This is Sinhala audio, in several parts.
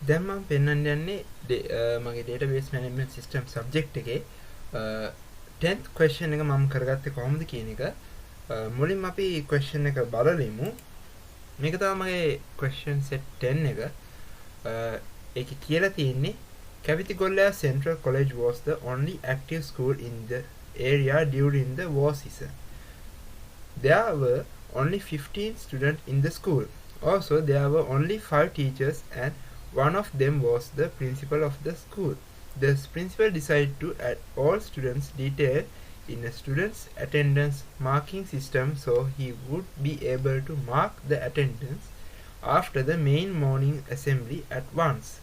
දැන් මම පෙන්වන්න යන්නේ මගේ database management system subject එකේ 10th question එක මම කරගත්තේ කොහොමද කියන එක. මුලින්ම අපි question එක බලමු. මේක තමයි මගේ question set 10 එක. ඒකේ කියලා තියෙන්නේ Graphically Central College was the only active school in the area during the war season. There were only 15 students in the school. Also, there were only 5 teachers and one of them was the principal of the school. The principal decided to add all students' details in a student's attendance marking system so he would be able to mark the attendance after the main morning assembly at once.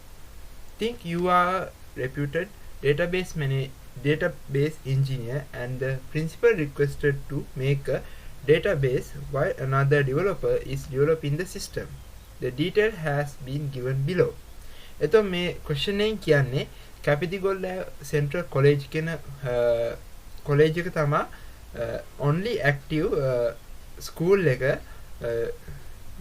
Think you are a reputed database engineer and the principal requested to make a database while another developer is developing the system. The detail has been given below. එතකොට මේ question එකෙන් කියන්නේ Graphically Central College කියන college එක තමයි only active school එක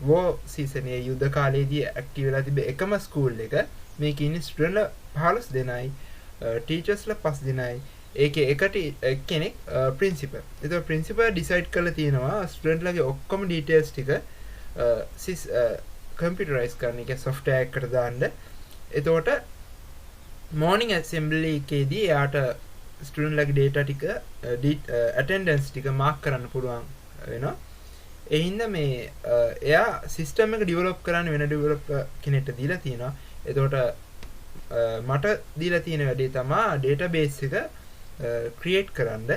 war season එකේ යුද්ධ කාලයේදී active වෙලා තිබෙ එකම school එක. මේකේ ඉන්නේ student 15 දෙනයි teachers 5 දෙනයි. ඒකේ එක්කෙනෙක් principal. එතකොට principal decide කරලා තියෙනවා student ලගේ ඔක්කොම details ටික computerize කරන එක software එකකට දාන්න. එතකොට morning assembly එකේදී යාට student ලගේ data ටික attendance ටික mark කරන්න පුළුවන් වෙනවා. ඒ හින්දා මේ එයා system එක develop කරන්න වෙන developer කෙනෙක්ට දීලා තියෙනවා. එතකොට මට දීලා තියෙන වැඩේ තමයි database එක create කරන්න.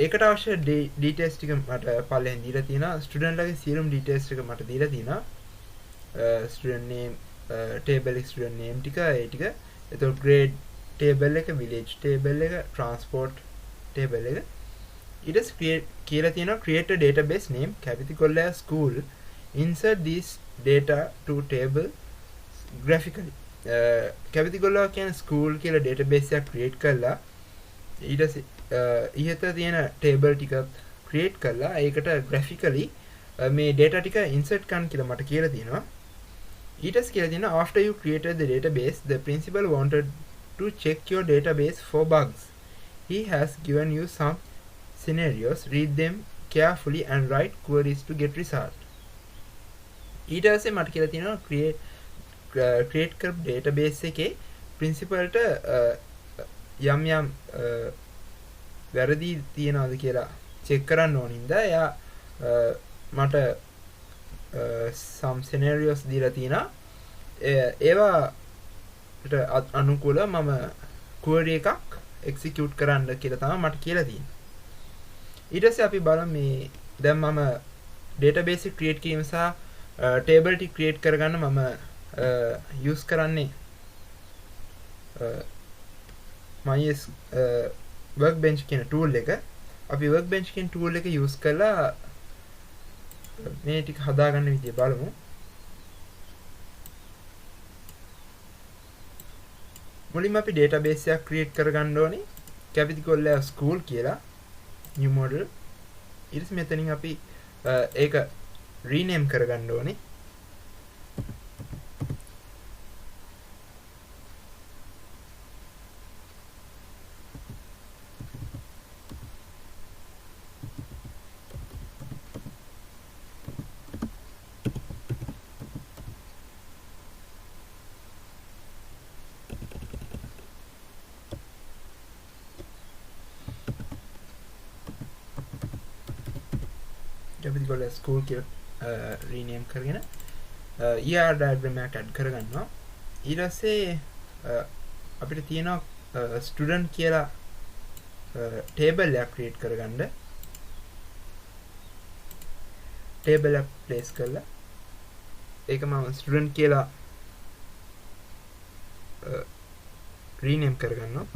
ඒකට අවශ්‍ය details ටික මට පල්ලෙන් දීලා තියෙනවා. student ලගේ සියලුම details ටික මට දීලා තියෙනවා. student name table student name ටික ඒ ටික. එතකොට grade table එක, village table එක, transport table එක. ඊට කියලා තියෙනවා create a database name Graphically school. Insert this data to table graphically. Graphically කියන school කියලා database එකක් create කරලා ඊට ඉහත තියෙන table ටික create කරලා ඒකට graphically මේ data ටික insert කරන්න කියලා මට කියලා තියෙනවා. ඊට කියලා තියෙනවා after you created the database the principal wanted to check your database for bugs. He has given you some scenarios. Read them carefully and write queries to get result. ඊට පස්සේ මට කියලා තියෙනවා create කර database එකේ principal ට යම් යම් වැරදි තියනවාද කියලා check කරන්න ඕනින්ද එයා මට some scenarios දීලා තිනා ඒවාට අනුකූල මම query එකක් execute කරන්න කියලා තමයි මට කියලා තියෙන්නේ. ඊට පස්සේ අපි බලමු මේ දැන් මම database එක create කිරීම සහ table ටික create කරගන්න මම use කරන්නේ MySQL Workbench කියන tool එක. අපි Workbench කියන tool එක use කරලා මේ ටික හදාගන්න විදිය බලමු. මුලින්ම අපි database එකක් create කරගන්න ඕනේ. Graphically school කියලා new model. ඊට පස්සේ මෙතනින් අපි ඒක rename කරගන්න ඕනේ. Graphically school කියලා rename කරගෙන ER diagram එකක් add කරගන්නවා. ඊට පස්සේ අපිට තියෙනවා student කියලා table එකක් create කරගන්න. table එක place කරලා ඒක මම student කියලා rename කරගන්නවා.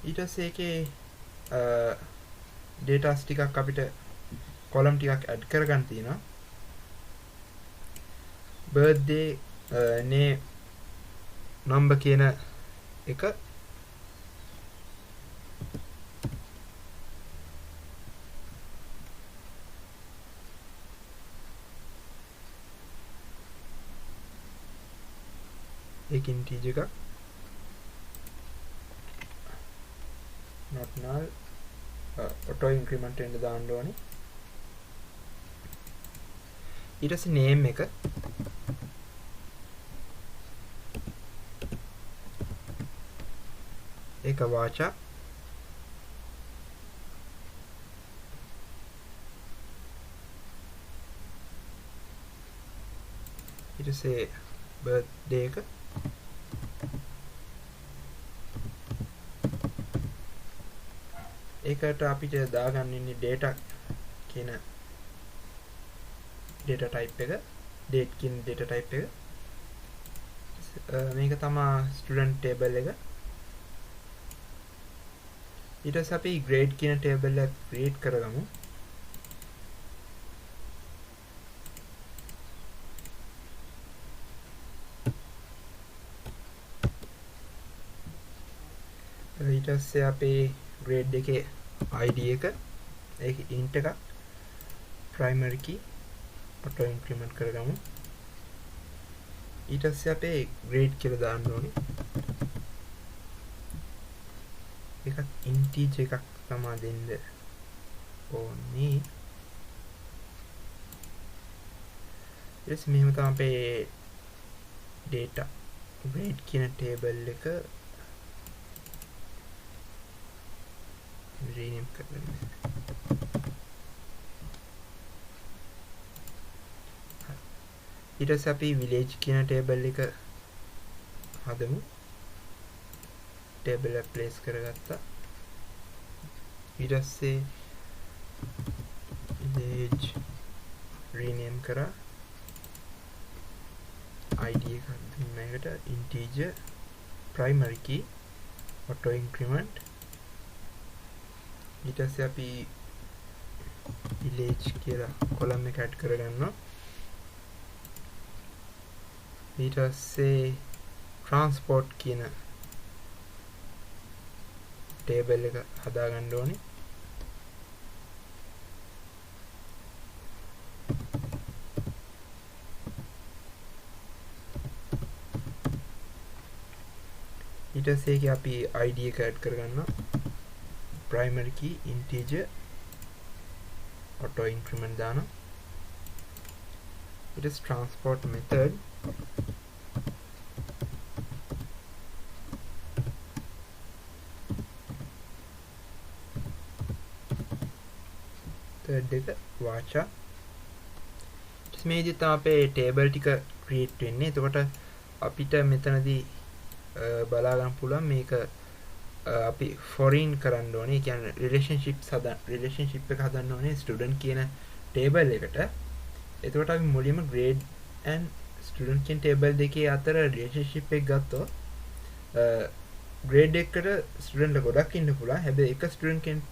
ඊට පස්සේ ඒකේ data ටිකක් අපිට column ටිකක් add කරගන්න තියෙනවා. birthday name number කියන එක ඒක integer එකක් not null auto increment වෙන්න දාන්න ඕනේ ඊට පස්සේ name එක ඒක වාචා ඊට පස්සේ birthday එක ඒකට අපිට දාගන්න ඉන්නේ data කියන data type එක date කියන data type එක මේක තමයි student table එක ඊට පස්සේ අපි grade කියන table එක create කරගමු ඊට පස්සේ අපේ grade එකේ id එක ඒක int එකක් primary key auto increment කරගමු ඊට පස්සේ අපේ grade කියලා දාන්න ඕනේ ඒකත් integer එකක් තමයි දෙන්න ඕනේ ඊට මෙහෙම තමයි අපේ data grade කියන table එක rename කරගන්න ඊට පස්සේ අපි village කියන table එක හදමු table එක place කරගත්තා ඊට පස්සේ village rename කරා id එක මේකට integer primary key auto increment ඊට පස්සේ අපි village කියලා column එක add කරගන්නවා ඊට පස්සේ transport කියන table එක හදාගන්න ඕනේ ඊට පස්සේ ඒකේ අපි id එක add කරගන්නවා primary key integer auto increment දානවා it is transport method third එක වාචා මේකේ තමයි අපේ table ටික create වෙන්නේ එතකොට අපිට මෙතනදී බලා ගන්න පුළුවන් මේක අපි foreign කරන්න ඕනේ කියන්නේ relationship එක හදන්න ඕනේ student කියන table එකට එතකොට අපි මුලින්ම grade and student කියන table දෙකේ අතර relationship එක ගත්තොත් grade එකට student ලා ගොඩක් ඉන්න පුළුවන් හැබැයි එක student කෙනෙක්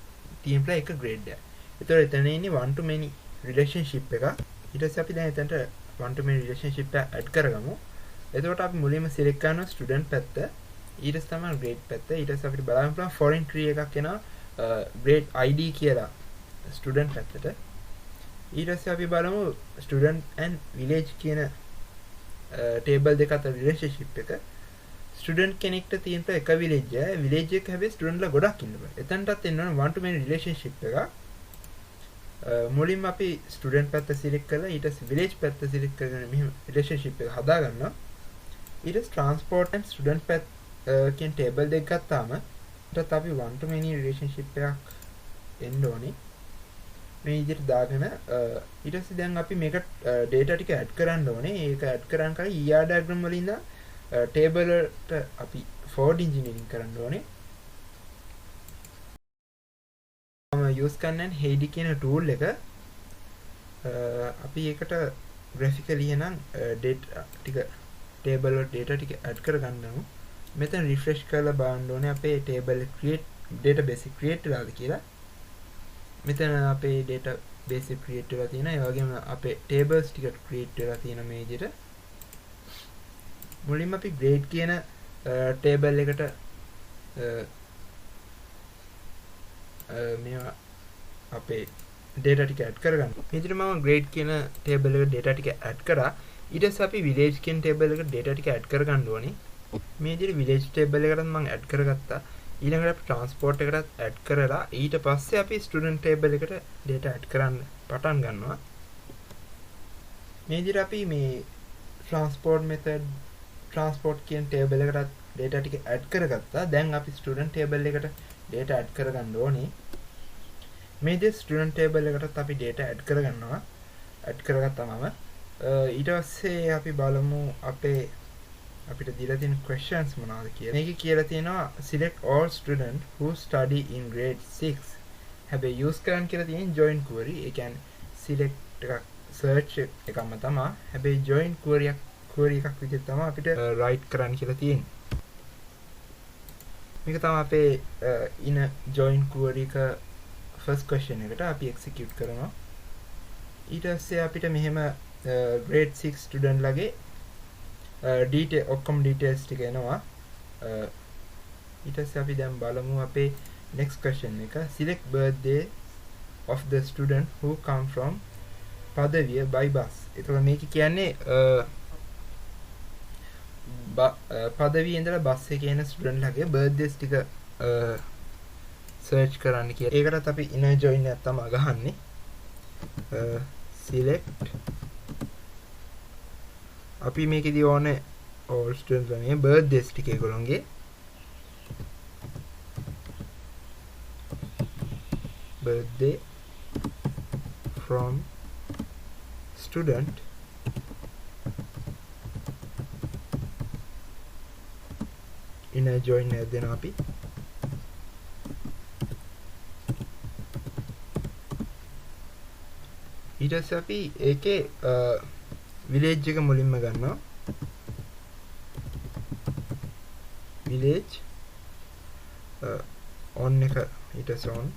තියෙනවා එක grade එකක් එතකොට එතන ඉන්නේ one to many relationship එක ඊට පස්සේ අපි දැන් එතනට one to many relationship එක add කරගමු එතකොට අපි මුලින්ම select කරනවා student පැත්ත ඊට පස්සේ තමයි grade පැත්ත ඊට පස්සේ අපිට බලන්න පුළුවන් foreign tree එකක් එනවා grade id කියලා student පැත්තට ඊට පස්සේ අපි බලමු student and village කියන table දෙක අතර relationship එක student කෙනෙක්ට තියෙන එක village එක හැබැයි student ලා ගොඩක් ඉන්නවා එතනටත් එන්න ඕන one to many relationship එක මුලින්ම අපි student පැත්ත select කරලා ඊට පස්සේ village පැත්ත select කරගෙන මෙහෙම relationship එක හදා ගන්නවා ඊට පස්සේ transport and student පැත්ත කියන table දෙක ගත්තාම ඊටත් අපි one to many relationship එකක් එන්න ඕනේ මේ විදිහට දාගෙන ඊට පස්සේ දැන් අපි මේක data ටික add කරන්න ඕනේ ඒක add කරන් කලින් ER diagram වලින් ඉඳන් table වලට අපි forward engineering කරන්න ඕනේ මම use කරන්නේ Heidi කියන tool එක අපි ඒකට graphically එනම් data ටික table වල data ටික add කරගන්නමු මෙතන refresh කරලා බලන්න ඕනේ අපේ table create database create වෙලාද කියලා මෙතන අපේ database create වෙලා තියෙනවා ඒ වගේම අපේ tables ටික create වෙලා තියෙන මේ විදිහට මුලින්ම අපි grade කියන table එකට මේවා අපේ data ටික add කරගන්න. මේ විදිහට මම grade කියන table එකට data ටික add කරා. ඊට පස්සේ අපි village කියන table එකට data ටික add කරගන්න ඕනේ. මේ විදිහට village table එකකට මම add කරගත්තා. ඊළඟට අපි transport එකකට add කරලා ඊට පස්සේ අපි student table එකට data add කරන්න පටන් ගන්නවා. මේ විදිහට අපි මේ transport method transport කියන table එකට data ටික add කරගත්තා. දැන් අපි student table එකට data add කරගන්න ඕනේ. මේ විදිහට student table එකටත් අපි data add කරගන්නවා. add කරගත්තාම ඊට පස්සේ අපි බලමු අපිට දීලා තියෙන questions මොනවද කියලා. මේකේ කියලා තියෙනවා select all student who study in grade 6. හැබැයි use කරන්න කියලා තියෙන join query. ඒ කියන්නේ select එකක් search එකක්ම තමයි. හැබැයි join query එකක් විදිහට තමයි අපිට write කරන්න කියලා තියෙන්නේ. මේක තමයි අපේ in join query එක first question එකට අපි execute කරනවා. ඊට පස්සේ අපිට මෙහෙම grade 6 student ලගේ detail ඔක්කොම details ටික එනවා. ඊට පස්සේ අපි දැන් බලමු අපේ next question එක select birthday of the student who come from Padaviya by bus. ඒතකොට මේක කියන්නේ පදවිය ඉඳලා බස් එකේ එන ස්ටුඩන්ට් ලගේ බර්ත්ඩේස් ටික සර්ච් කරන්න කියලා. ඒකටත් අපි inner join එකක් තමයි ගහන්නේ. select අපි මේකෙදී ඕනේ all students වගේ birthdays ටික ඒගොල්ලන්ගේ birthday from student inner join එක දෙනවා අපි. ඊට පස්සේ අපි ඒකේ village එක මුලින්ම ගන්නවා. village on එක ඊට පස්සේ on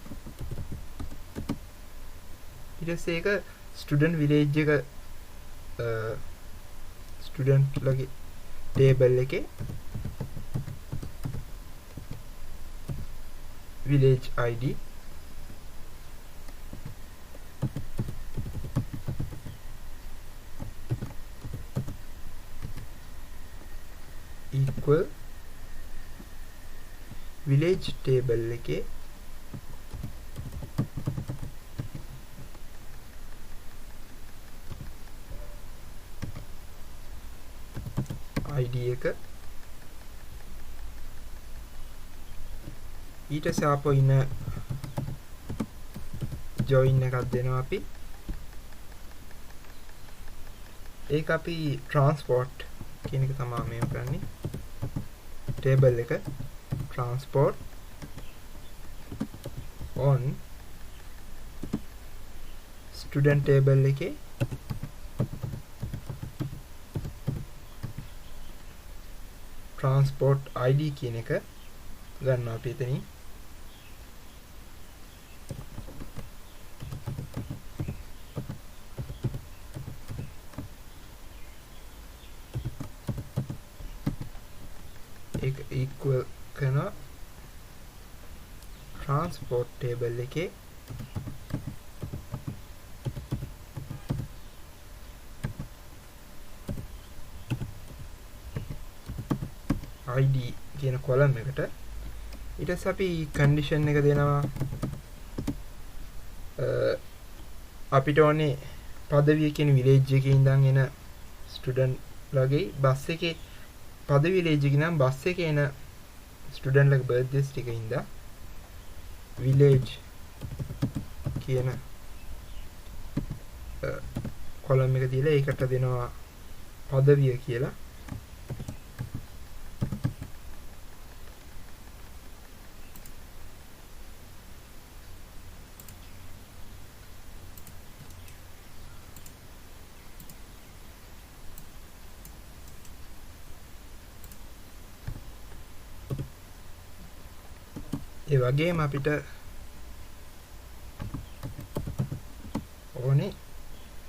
ඊට පස්සේ ඒක student village එක student ලගේ table එකේ village id equal village table එකේ id එක ඊට සාපෝ ඉන join එකක් දෙනවා අපි. ඒක අපි transport කියන එක තමයි මේව කරන්නේ. table එක transport on student table එකේ transport id කියන එක ගන්නවා අපි එතනින්. ඒක equal කරන transport table එකේ id කියන column එකට ඊට පස්සේ අපි condition එක දෙනවා අපිට ඕනේ පදවිය කියන village එකේ ඉඳන් එන student ලගේ බස් එකේ පදවිය village එකේ නම් බස් එකේ එන student ලගේ birthdays ටික ඉඳන් village කියන column එක දීලා ඒකට දෙනවා පදවිය කියලා. ඒ වගේම අපිට ඕනේ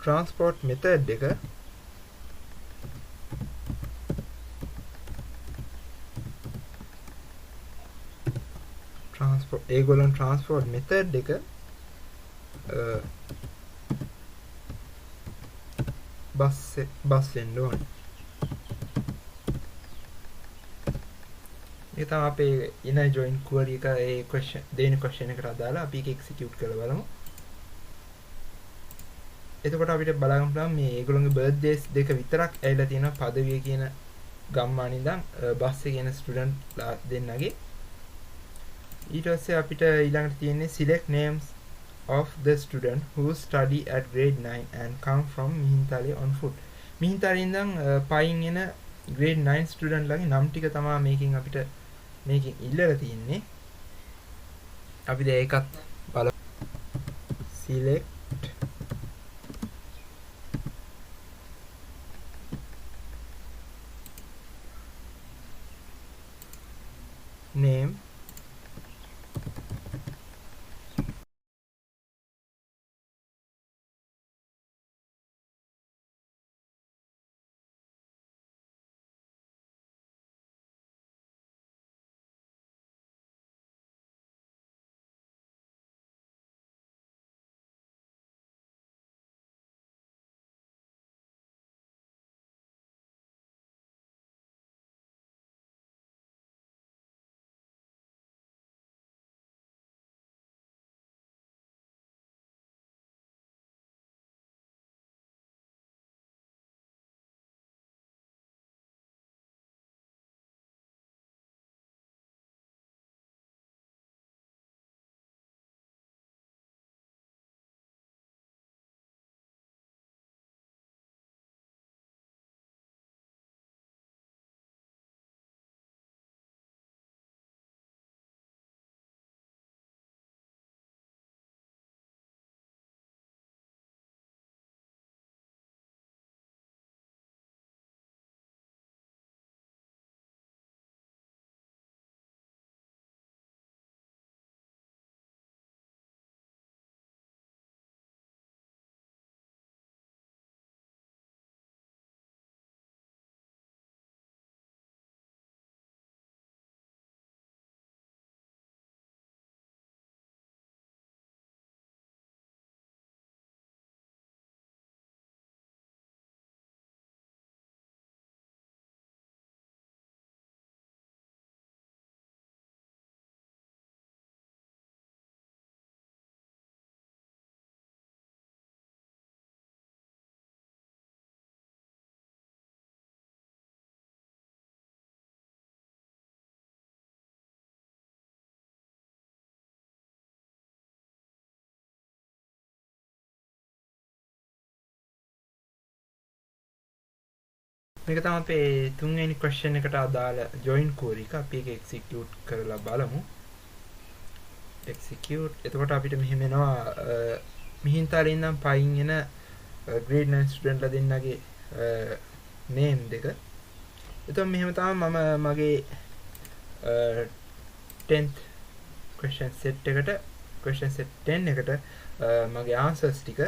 transport method එක ඒගොල්ලන් transport method එක බස් වෙන්න ඕනේ. මේක තමයි අපේ inner join query එක ඒ question දෙවෙනි question එකට අදාළ අපි ඒක execute කරලා බලමු. එතකොට අපිට බලන්න පුළුවන් මේ ඒගොල්ලෝගේ birthdays දෙක විතරක් ඇවිල්ලා තියෙනවා පදවිය කියන ගම්මාන ඉඳන් බස් එකේ යන ස්ටුඩන්ට් දෙන්නගේ. ඊට පස්සේ අපිට ඊළඟට තියෙන්නේ select names of the student who study at grade 9 and come from Mihintale on foot. Mihintale ඉඳන් පයින් එන grade 9 student ලගේ නම් ටික තමයි මේකෙන් අපිට මේකෙන් ඉල්ලලා තියෙන්නේ. අපි දැන් ඒකත් බලමු. select name මේක තමයි අපේ තුන්වෙනි question එකට අදාළ join query එක. අපි ඒක execute කරලා බලමු. execute. එතකොට අපිට මෙහෙම එනවා මිහින්තලේ ඉඳන් පයින් එන grade 9 student ලා දෙන්නගේ name දෙක. එතකොට මෙහෙම තමයි මම මගේ 10th question set එකට question set 10 එකට මගේ answers ටික